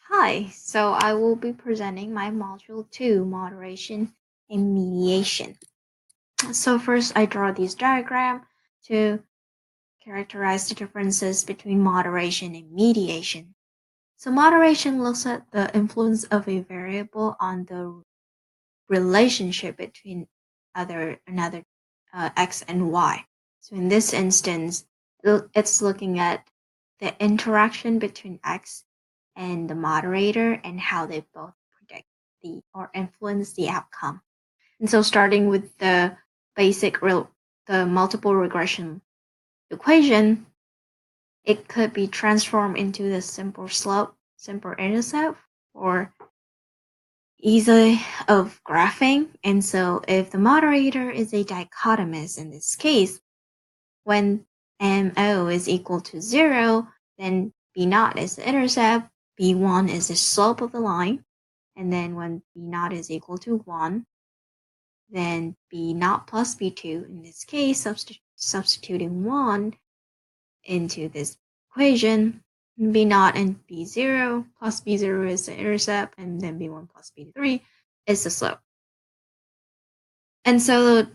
Hi, so I will be presenting my Module 2, Moderation and Mediation. So first I draw this diagram to characterize the differences between moderation and mediation. So moderation looks at the influence of a variable on the relationship between another x and y. So in this instance, it's looking at the interaction between x and the moderator and how they both predict or influence the outcome. And so starting with the the multiple regression equation, it could be transformed into the simple intercept, or easy of graphing. And so if the moderator is a dichotomous in this case, when MO is equal to 0, then B0 is the intercept, B1 is the slope of the line, and then when B0 is equal to 1, then B0 plus B2, in this case, substituting 1 into this equation, B0 and B0 plus B0 is the intercept, and then B1 plus B3 is the slope. And so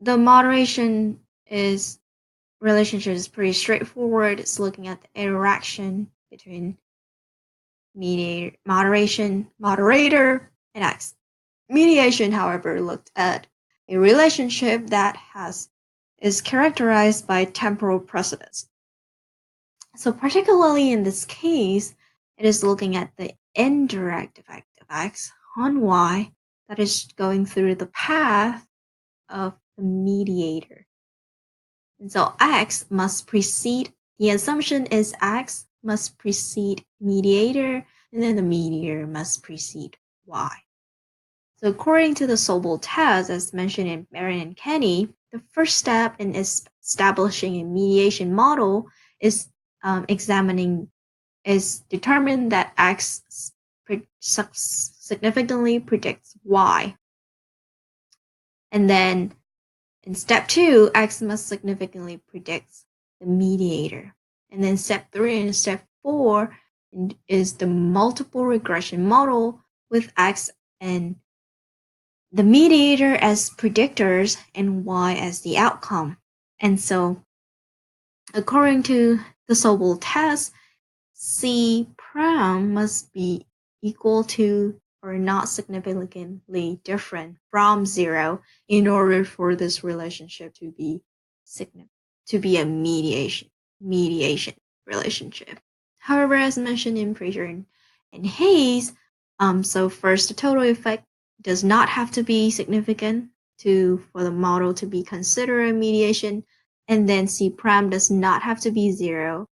the moderation relationship is pretty straightforward. It's looking at the interaction between moderator, and X. Mediation, however, looked at a relationship that is characterized by temporal precedence. So particularly in this case, it is looking at the indirect effect of X on Y that is going through the path of the mediator. And so X must precede, the assumption is X must precede mediator, and then the mediator must precede Y. So according to the Sobel test, as mentioned in Barron and Kenny, the first step in establishing a mediation model is determine that X significantly predicts Y. And then in step 2, X must significantly predict the mediator. And then step 3 and step 4 is the multiple regression model with X and the mediator as predictors and Y as the outcome. And so according to the Sobel test, C prime must be equal to or not significantly different from 0 in order for this relationship to be a mediation relationship. However, as mentioned in Fraser and Hayes, so first, the total effect does not have to be significant for the model to be considered a mediation, and then C prime does not have to be 0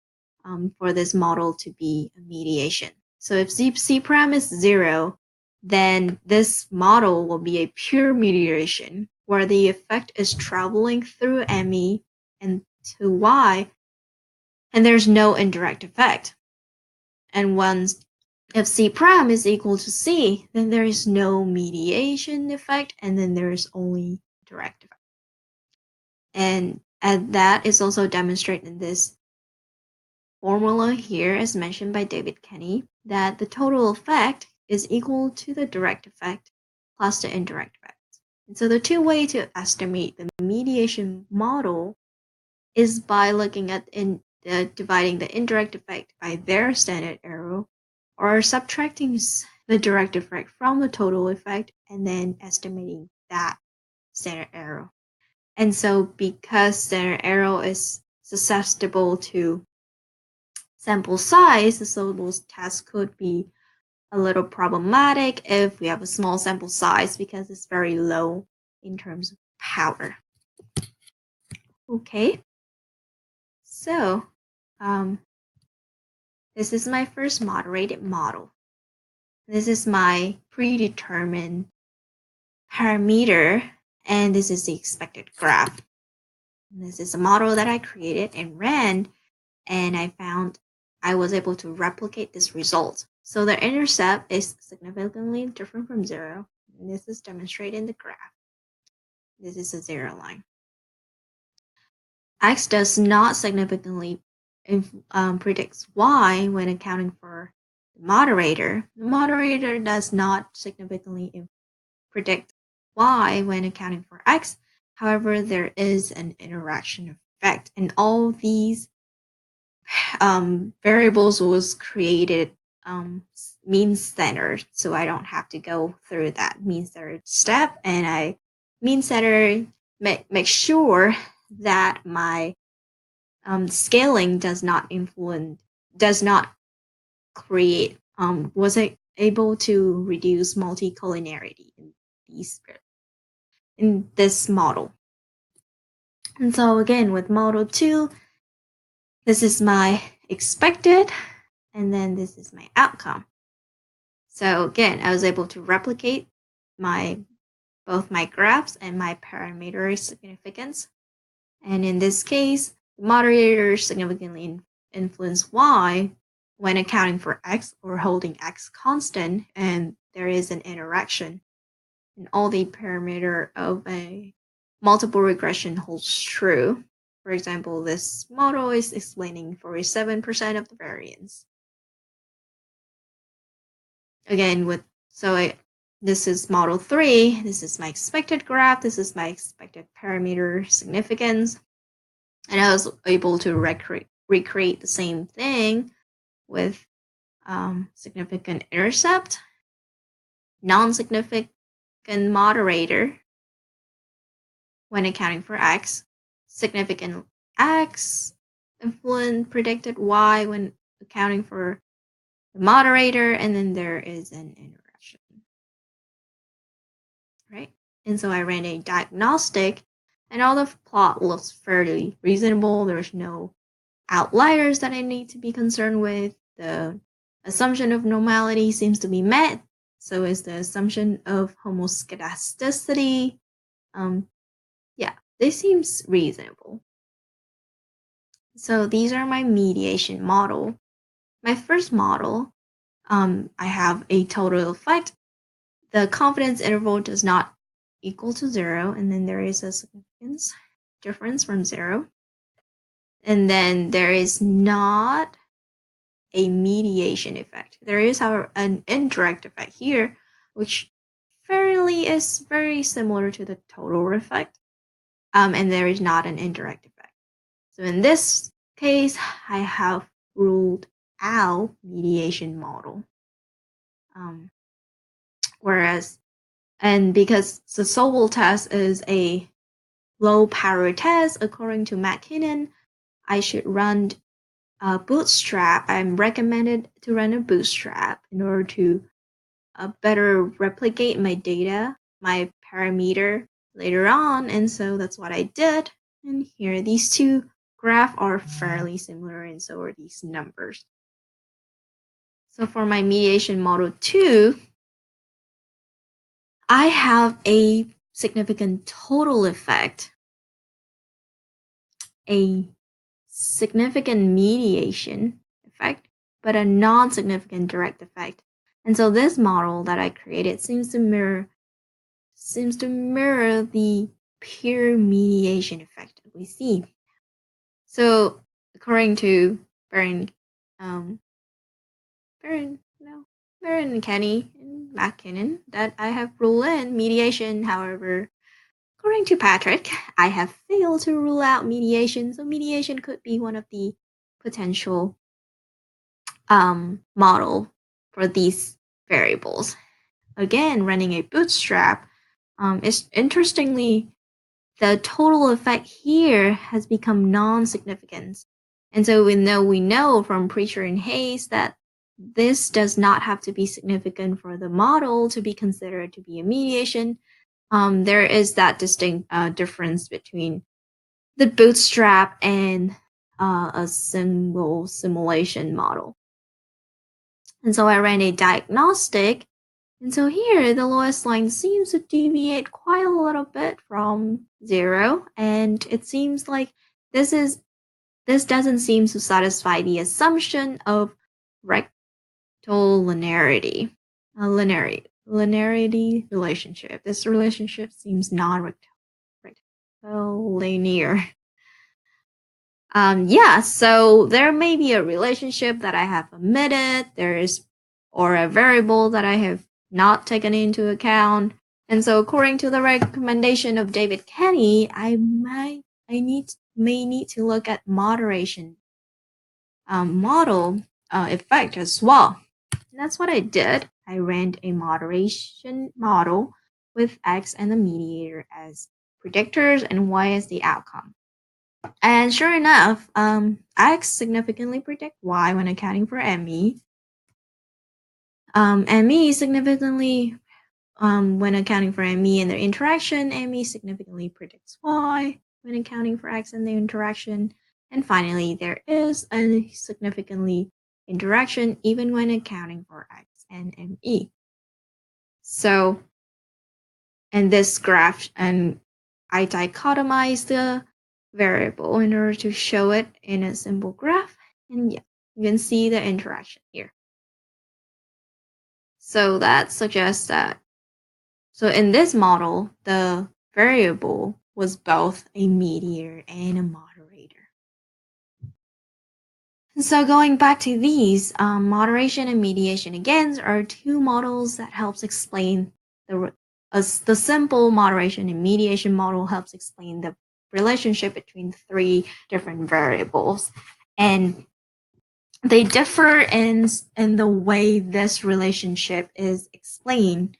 for this model to be a mediation. So if C prime is 0, then this model will be a pure mediation where the effect is traveling through ME and to Y, and there's no indirect effect. And if C prime is equal to C, then there is no mediation effect, and then there is only direct effect. And that is also demonstrated in this formula here, as mentioned by David Kenny, that the total effect is equal to the direct effect plus the indirect effect. And so the two ways to estimate the mediation model is by looking at dividing the indirect effect by their standard error, or subtracting the direct effect from the total effect and then estimating that standard error. And so because standard error is susceptible to sample size, the Sobel test could be a little problematic if we have a small sample size because it's very low in terms of power. Okay, so this is my first moderated model. This is my predetermined parameter, and this is the expected graph. And this is a model that I created and ran, and I was able to replicate this result. So the intercept is significantly different from 0, and this is demonstrated in the graph. This is a 0 line. X does not significantly predicts Y when accounting for moderator. The moderator does not significantly predict y when accounting for x. However, there is an interaction effect, and all these variables was created mean-centered, so I don't have to go through that mean-centered step, and I mean-centered make sure that my scaling does not create was able to reduce multicollinearity in this model. And so again, with model 2, this is my expected, and then this is my outcome. So again, I was able to replicate both my graphs and my parameter significance. And in this case, the moderator significantly influence y when accounting for x or holding x constant, and there is an interaction. And all the parameter of a multiple regression holds true. For example, this model is explaining 47% of the variance. Again, this is model 3. This is my expected graph. This is my expected parameter significance. And I was able to recreate the same thing with significant intercept, non-significant moderator when accounting for x, significant x influence predicted y when accounting for the moderator, and then there is an interaction, right? And so I ran a diagnostic, and all the plot looks fairly reasonable. There's no outliers that I need to be concerned with. The assumption of normality seems to be met. So is the assumption of homoscedasticity. Yeah, this seems reasonable. So these are my mediation model. My first model, I have a total effect. The confidence interval does not equal to 0, and then there is a significance difference from 0. And then there is not a mediation effect. There is, however, an indirect effect here, which is very similar to the total effect, and there is not an indirect effect. So in this case, I have ruled out mediation model. Because the Sobel test is a low power test, according to McKinnon, I should run a bootstrap. I'm recommended to run a bootstrap in order to better replicate my data, my parameter later on, and so that's what I did. And here, these two graphs are fairly similar, and so are these numbers. So for my mediation model 2, I have a significant total effect, a significant mediation effect, but a non-significant direct effect. And so this model that I created seems to mirror the pure mediation effect that we see. So according to Baron Kenny and McKinnon, that I have ruled in mediation. However, according to Patrick, I have failed to rule out mediation. So mediation could be one of the potential model for these variables. Again, running a bootstrap, is interestingly, the total effect here has become non-significant. And so we know from Preacher and Hayes that this does not have to be significant for the model to be considered to be a mediation. There is that distinct difference between the bootstrap and a single simulation model. And so I ran a diagnostic. And so here, the lowest line seems to deviate quite a little bit from 0. And it seems like this doesn't seem to satisfy the assumption of rectal linearity. Linearity relationship. This relationship seems non-rectal linear. So there may be a relationship that I have omitted. There is or a variable that I have not taken into account. And so according to the recommendation of David Kenny, I may need to look at moderation model effect as well. And that's what I did. I ran a moderation model with X and the mediator as predictors and Y as the outcome. And sure enough, X significantly predict Y when accounting for ME. ME significantly, when accounting for ME and their interaction, ME significantly predicts Y when accounting for X and their interaction. And finally, there is a significantly interaction even when accounting for X and ME. So, in this graph, and I dichotomize the variable in order to show it in a simple graph. And yeah, you can see the interaction here. So that suggests that, so in this model, the variable was both a mediator and a moderator. And so going back to these, moderation and mediation again are two models that helps explain the simple moderation and mediation model helps explain the relationship between three different variables. And they differ in the way this relationship is explained.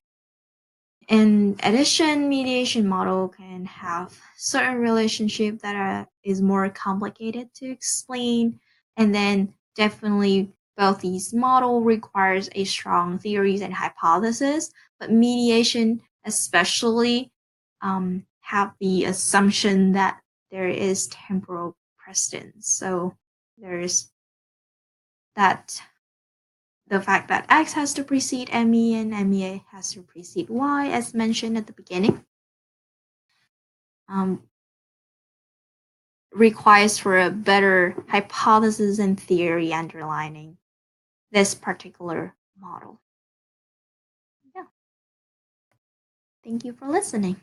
In addition, mediation model can have certain relationship that is more complicated to explain, and then definitely both these model requires a strong theories and hypothesis, but mediation especially have the assumption that there is temporal precedence. So there's that the fact that X has to precede ME and ME has to precede Y, as mentioned at the beginning, requires for a better hypothesis and theory underlining this particular model. Yeah. Thank you for listening.